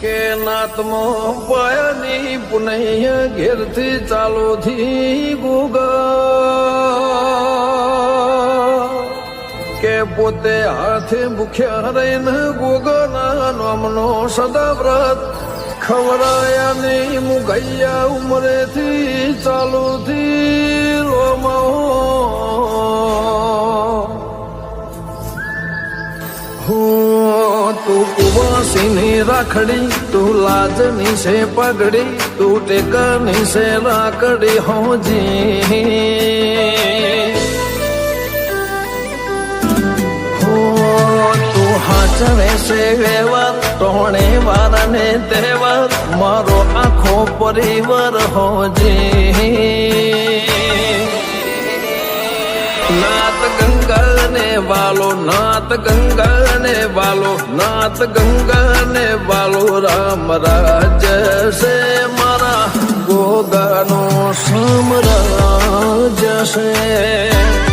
કે નાતમો પાયાની પુનૈયા ઘેરથી ચાલોથી ગોગા કે પોતે હાથે ભૂખ્યા રહીને ગોગના નામનો સદા વ્રત ખવરાયા ની મુગૈયા ઉમરેથી ચાલોથી લોમાઓ તું કુવાસીની રાખડી તું લાજની છે પગડી તું ટેકાની છે લાકડી હોજી તું હાચવે છે વ્યવહાર ટોણે વારને તહેવાર મારો આખો પરિવાર હોજી નાત ગંગા ને વાલો નાત ગંગા ને વાલો નાત ગંગા ને વાલો રામ રાજ છે મારા ગોગાનો સમરા